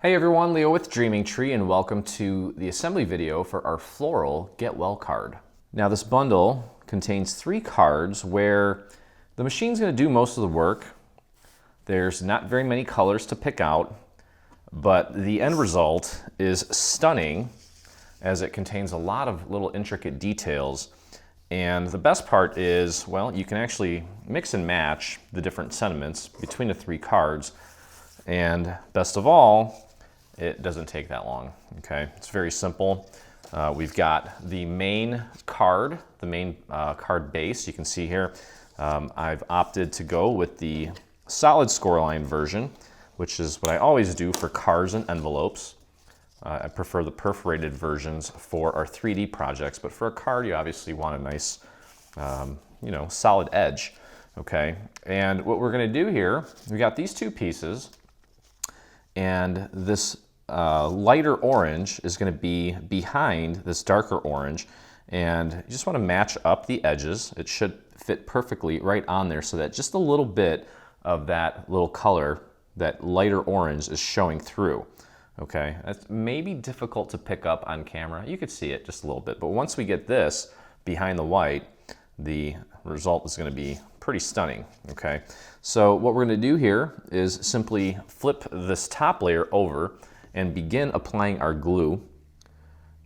Hey everyone, Leo with Dreaming Tree, and welcome to the assembly video for our Floral Get Well card. Now this bundle contains 3 cards where the machine's going to do most of the work. There's not very many colors to pick out, but the end result is stunning as it contains a lot of little intricate details. And the best part is, well, you can actually mix and match the different sentiments between the 3 cards. And best of all, it doesn't take that long, okay? It's very simple. We've got the main card, the main card base. You can see here, I've opted to go with the solid scoreline version, which is what I always do for cards and envelopes. I prefer the perforated versions for our 3D projects, but for a card, you obviously want a nice, solid edge, okay? And what we're gonna do here, we got these 2 pieces, and this lighter orange is going to be behind this darker orange, and you just want to match up the edges. It should fit perfectly right on there so that just a little bit of that little color, that lighter orange, is showing through. Okay, that's maybe difficult to pick up on camera. You could see it just a little bit, but once we get this behind the white, the result is going to be pretty stunning. Okay, so what we're going to do here is simply flip this top layer over and begin applying our glue.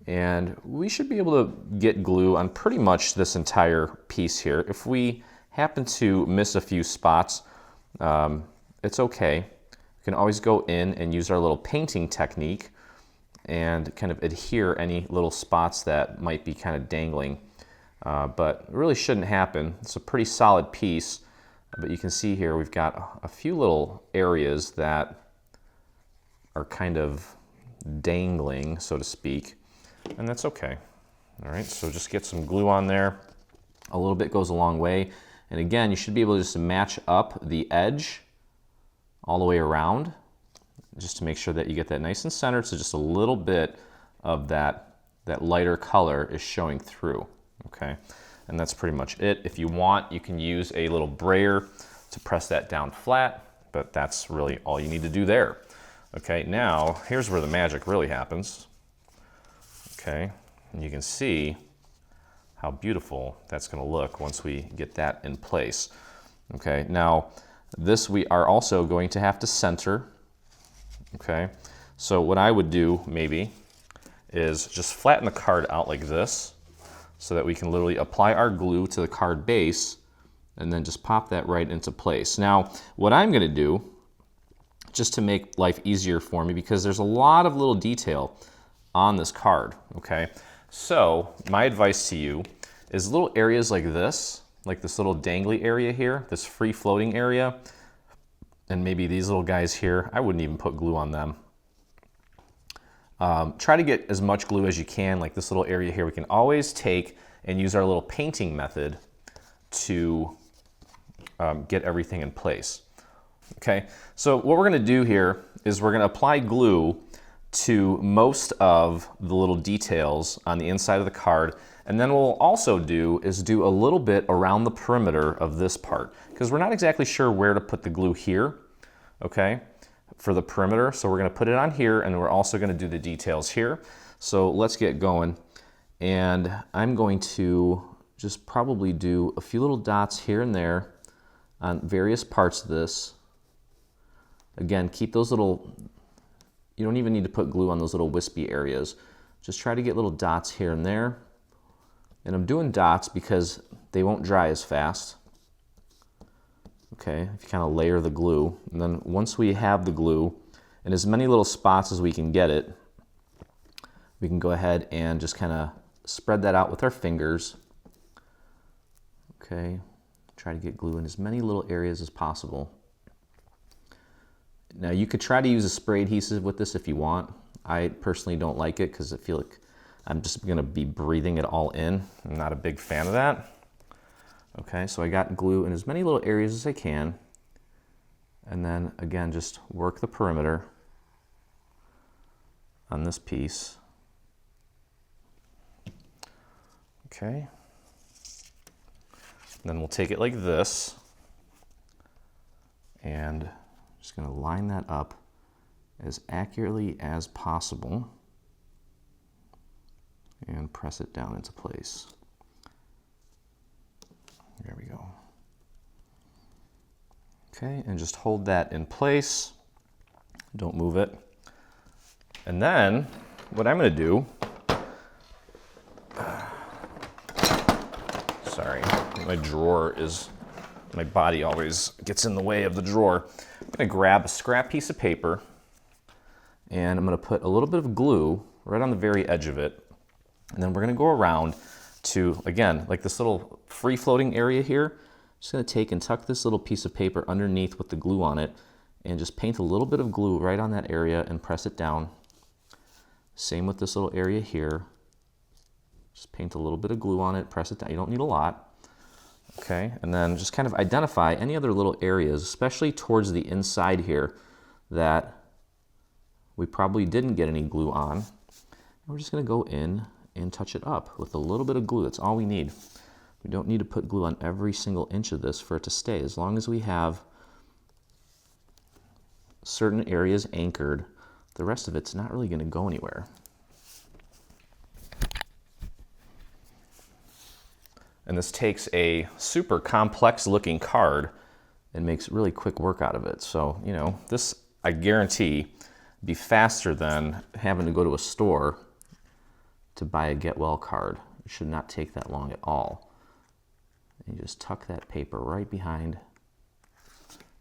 And we should be able to get glue on pretty much this entire piece here. If we happen to miss a few spots, it's okay. We can always go in and use our little painting technique and kind of adhere any little spots that might be kind of dangling. But it really shouldn't happen. It's a pretty solid piece, but you can see here we've got a few little areas that are kind of dangling, so to speak, and that's okay. All right, so just get some glue on there. A little bit goes a long way. And again, you should be able to just match up the edge all the way around, just to make sure that you get that nice and centered, so just a little bit of that lighter color is showing through, okay? And that's pretty much it. If you want, you can use a little brayer to press that down flat, but that's really all you need to do there. Okay, now here's where the magic really happens. Okay, and you can see how beautiful that's going to look once we get that in place. Okay, now this we are also going to have to center. Okay, so what I would do maybe is just flatten the card out like this so that we can literally apply our glue to the card base and then just pop that right into place. Now, what I'm going to do, just to make life easier for me, because there's a lot of little detail on this card, okay? So my advice to you is little areas like this little dangly area here, this free floating area, and maybe these little guys here, I wouldn't even put glue on them. Try to get as much glue as you can, like this little area here. We can always take and use our little painting method to get everything in place. Okay, so what we're going to do here is we're going to apply glue to most of the little details on the inside of the card, and then what we'll also do is do a little bit around the perimeter of this part, because we're not exactly sure where to put the glue here, okay, for the perimeter. So we're going to put it on here, and we're also going to do the details here. So let's get going, and I'm going to just probably do a few little dots here and there on various parts of this. Again, keep those little, you don't even need to put glue on those little wispy areas. Just try to get little dots here and there. And I'm doing dots because they won't dry as fast. Okay, if you kind of layer the glue. And then once we have the glue in as many little spots as we can get it, we can go ahead and just kind of spread that out with our fingers. Okay, try to get glue in as many little areas as possible. Now you could try to use a spray adhesive with this if you want. I personally don't like it because I feel like I'm just going to be breathing it all in. I'm not a big fan of that. Okay, so I got glue in as many little areas as I can. And then again, just work the perimeter on this piece. Okay. Then we'll take it like this and just going to line that up as accurately as possible and press it down into place. There we go. Okay, and just hold that in place. Don't move it. And then what I'm going to do, sorry, my drawer is, my body always gets in the way of the drawer. I'm going to grab a scrap piece of paper and I'm going to put a little bit of glue right on the very edge of it. And then we're going to go around to, again, like this little free-floating area here. Just going to take and tuck this little piece of paper underneath with the glue on it and just paint a little bit of glue right on that area and press it down. Same with this little area here. Just paint a little bit of glue on it, press it down. You don't need a lot. Okay, and then just kind of identify any other little areas, especially towards the inside here, that we probably didn't get any glue on. And we're just going to go in and touch it up with a little bit of glue. That's all we need. We don't need to put glue on every single inch of this for it to stay. As long as we have certain areas anchored, the rest of it's not really going to go anywhere. And this takes a super complex looking card and makes really quick work out of it. So, you know, this, I guarantee, be faster than having to go to a store to buy a get well card. It should not take that long at all. And you just tuck that paper right behind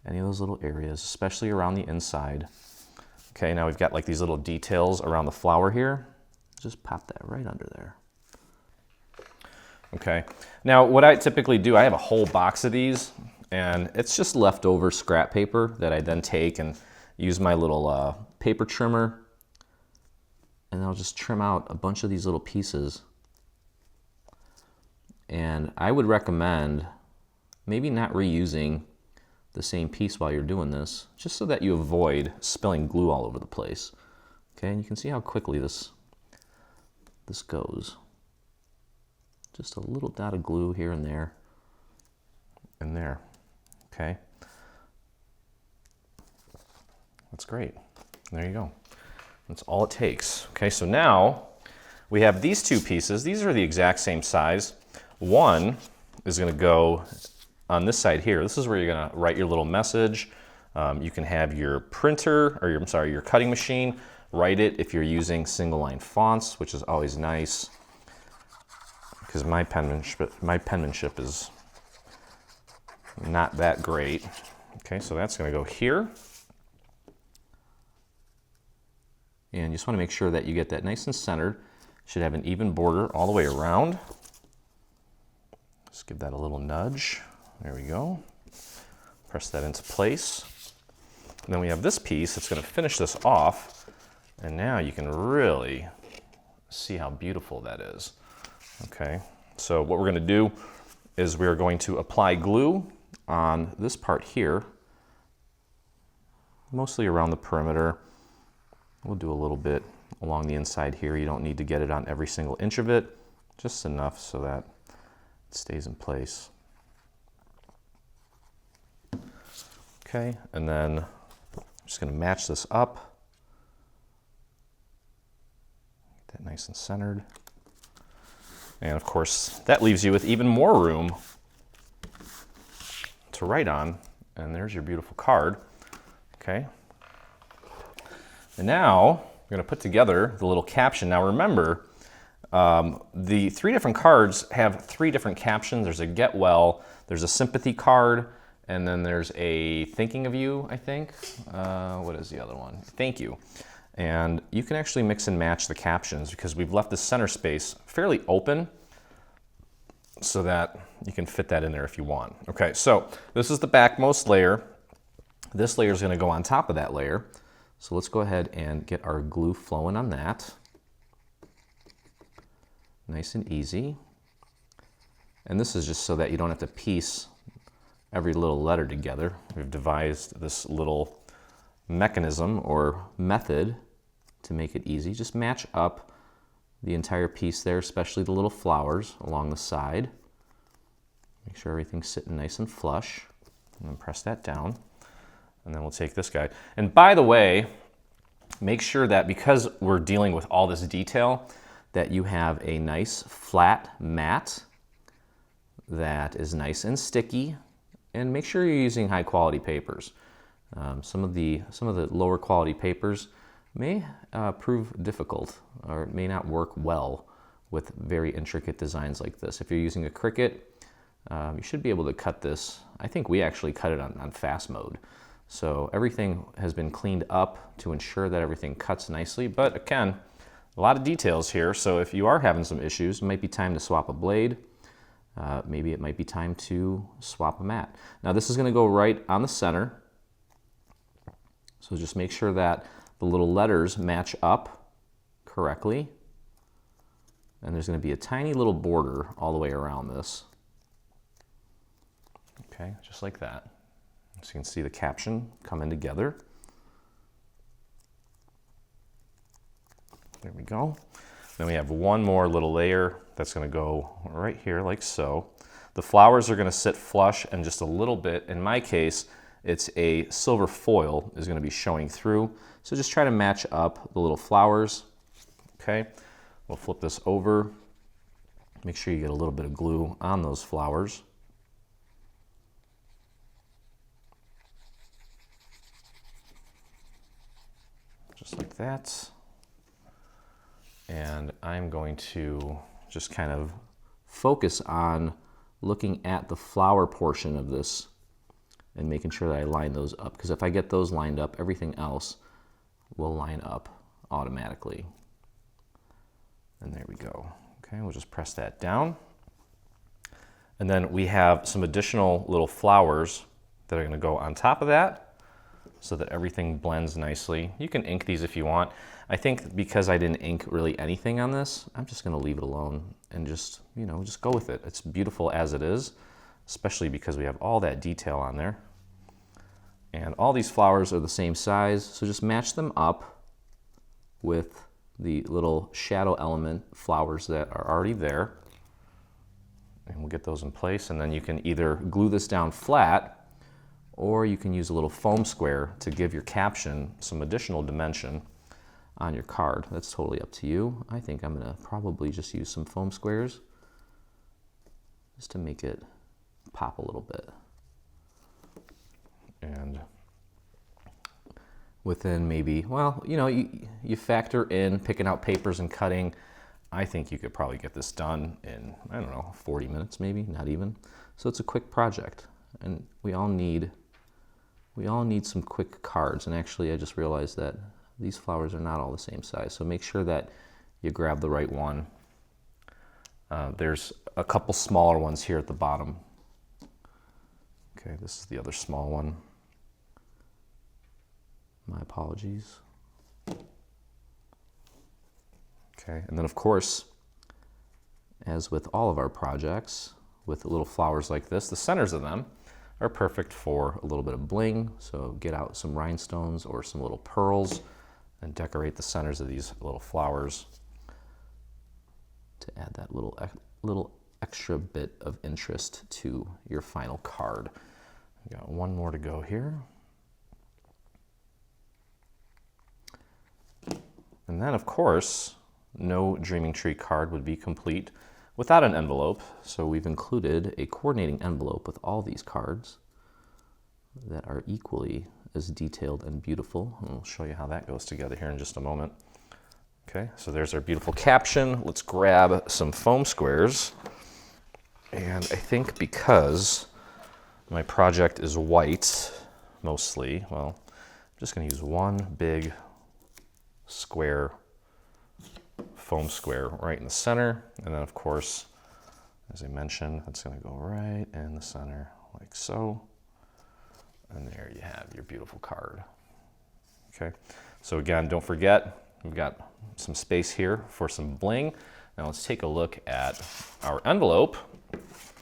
any of those little areas, especially around the inside. Okay, now we've got like these little details around the flower here. Just pop that right under there. Okay, now what I typically do, I have a whole box of these, and it's just leftover scrap paper that I then take and use my little paper trimmer, and I'll just trim out a bunch of these little pieces. And I would recommend maybe not reusing the same piece while you're doing this, just so that you avoid spilling glue all over the place. Okay, and you can see how quickly this goes. Just a little dot of glue here and there, and there. Okay, that's great. There you go. That's all it takes. Okay, so now we have these two pieces. These are the exact same size. One is going to go on this side here. This is where you're going to write your little message. You can have your printer, or your cutting machine, write it if you're using single line fonts, which is always nice, because my penmanship is not that great. Okay, so that's going to go here. And you just want to make sure that you get that nice and centered. Should have an even border all the way around. Just give that a little nudge. There we go. Press that into place. And then we have this piece that's going to finish this off. And now you can really see how beautiful that is. Okay, so what we're going to do is we're going to apply glue on this part here, mostly around the perimeter. We'll do a little bit along the inside here. You don't need to get it on every single inch of it, just enough so that it stays in place. Okay, and then I'm just going to match this up. Get that nice and centered. And of course, that leaves you with even more room to write on. And there's your beautiful card. Okay. And now we're going to put together the little caption. Now remember, the three different cards have three different captions. There's a get well, there's a sympathy card, and then there's a thinking of you, I think. What is the other one? Thank you. And you can actually mix and match the captions because we've left the center space fairly open so that you can fit that in there if you want. Okay, so this is the backmost layer. This layer is going to go on top of that layer. So let's go ahead and get our glue flowing on that. Nice and easy. And this is just so that you don't have to piece every little letter together. We've devised this little mechanism or method to make it easy. Just match up the entire piece there, especially the little flowers along the side. Make sure everything's sitting nice and flush, and then press that down. And then we'll take this guy. And by the way, make sure that because we're dealing with all this detail, that you have a nice flat mat that is nice and sticky, and make sure you're using high quality papers. Some of the lower quality papers may prove difficult or may not work well with very intricate designs like this. If you're using a Cricut, you should be able to cut this. I think we actually cut it on fast mode. So everything has been cleaned up to ensure that everything cuts nicely. But again, a lot of details here. So if you are having some issues, it might be time to swap a blade. Maybe it might be time to swap a mat. Now this is going to go right on the center. So just make sure that the little letters match up correctly. And there's going to be a tiny little border all the way around this. Okay, just like that. So you can see the caption coming together. There we go. Then we have one more little layer that's going to go right here like so. The flowers are going to sit flush and just a little bit. In my case, it's a silver foil is going to be showing through. So just try to match up the little flowers. Okay, we'll flip this over. Make sure you get a little bit of glue on those flowers. Just like that. And I'm going to just kind of focus on looking at the flower portion of this and making sure that I line those up. Because if I get those lined up, everything else will line up automatically. And there we go. Okay, we'll just press that down. And then we have some additional little flowers that are going to go on top of that so that everything blends nicely. You can ink these if you want. I think because I didn't ink really anything on this, I'm just going to leave it alone and just, you know, just go with it. It's beautiful as it is, especially because we have all that detail on there. And all these flowers are the same size, so just match them up with the little shadow element flowers that are already there. And we'll get those in place, and then you can either glue this down flat or you can use a little foam square to give your caption some additional dimension on your card. That's totally up to you. I think I'm gonna probably just use some foam squares just to make it pop a little bit. And within maybe, well, you know, you factor in picking out papers and cutting. I think you could probably get this done in, I don't know, 40 minutes maybe, not even. So it's a quick project, and we all need some quick cards. And actually I just realized that these flowers are not all the same size, so make sure that you grab the right one. There's a couple smaller ones here at the bottom. Okay, this is the other small one. My apologies. Okay, and then of course, as with all of our projects, with little flowers like this, the centers of them are perfect for a little bit of bling. So get out some rhinestones or some little pearls and decorate the centers of these little flowers to add that little extra bit of interest to your final card. We got one more to go here. And then of course, no Dreaming Tree card would be complete without an envelope. So we've included a coordinating envelope with all these cards that are equally as detailed and beautiful. And we'll show you how that goes together here in just a moment. Okay, so there's our beautiful caption. Let's grab some foam squares. And I think because my project is white mostly, well, I'm just going to use one big square foam square right in the center. And then of course, as I mentioned, it's going to go right in the center like so. And there you have your beautiful card. Okay, so again, don't forget, we've got some space here for some bling. Now let's take a look at our envelope,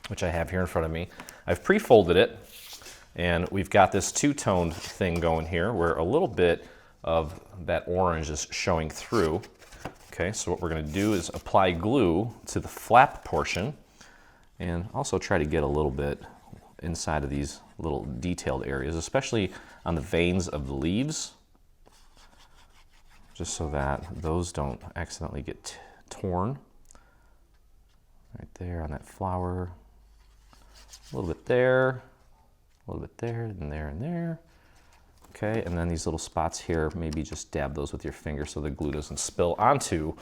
which I have here in front of me. I've pre-folded it, and we've got this two-toned thing going here where a little bit of that orange is showing through. Okay, so what we're going to do is apply glue to the flap portion and also try to get a little bit inside of these little detailed areas, especially on the veins of the leaves. just so that those don't accidentally get torn. Right there on that flower. A little bit there, a little bit there, and there, and there. Okay, and then these little spots here, maybe just dab those with your finger so the glue doesn't spill onto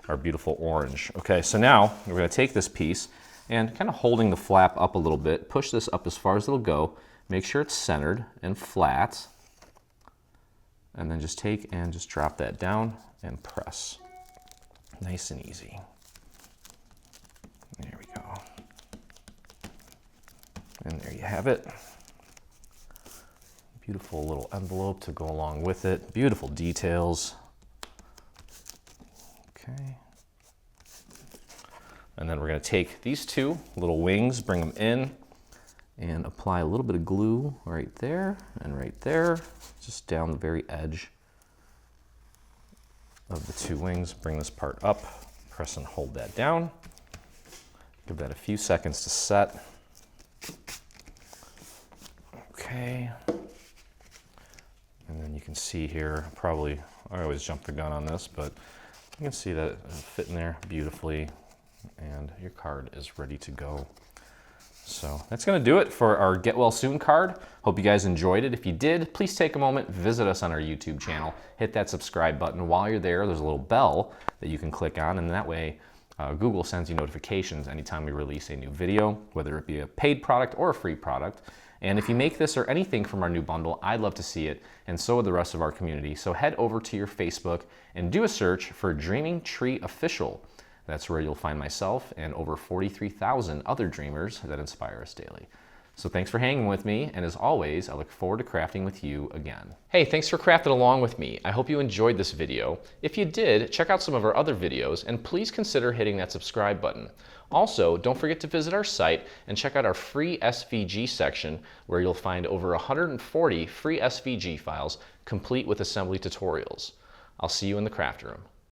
our beautiful orange. Okay, so now we're gonna take this piece and kind of holding the flap up a little bit, push this up as far as it'll go, make sure it's centered and flat, and then just take and just drop that down and press. Nice and easy. There we go. And there you have it. Beautiful little envelope to go along with it. Beautiful details. Okay. And then we're going to take these two little wings, bring them in, and apply a little bit of glue right there and right there, just down the very edge of the two wings. Bring this part up, press and hold that down. Give that a few seconds to set. Okay. And then you can see here, probably, I always jump the gun on this, but you can see that it'll fit in there beautifully, and your card is ready to go. So that's gonna do it for our Get Well Soon card. Hope you guys enjoyed it. If you did, please take a moment, visit us on our YouTube channel, hit that subscribe button. While you're there, there's a little bell that you can click on, and that way Google sends you notifications anytime we release a new video, whether it be a paid product or a free product. And if you make this or anything from our new bundle, I'd love to see it, and so would the rest of our community. So head over to your Facebook and do a search for Dreaming Tree Official. That's where you'll find myself and over 43,000 other dreamers that inspire us daily. So thanks for hanging with me, and as always, I look forward to crafting with you again. Hey, thanks for crafting along with me. I hope you enjoyed this video. If you did, check out some of our other videos, and please consider hitting that subscribe button. Also, don't forget to visit our site and check out our free SVG section, where you'll find over 140 free SVG files complete with assembly tutorials. I'll see you in the craft room.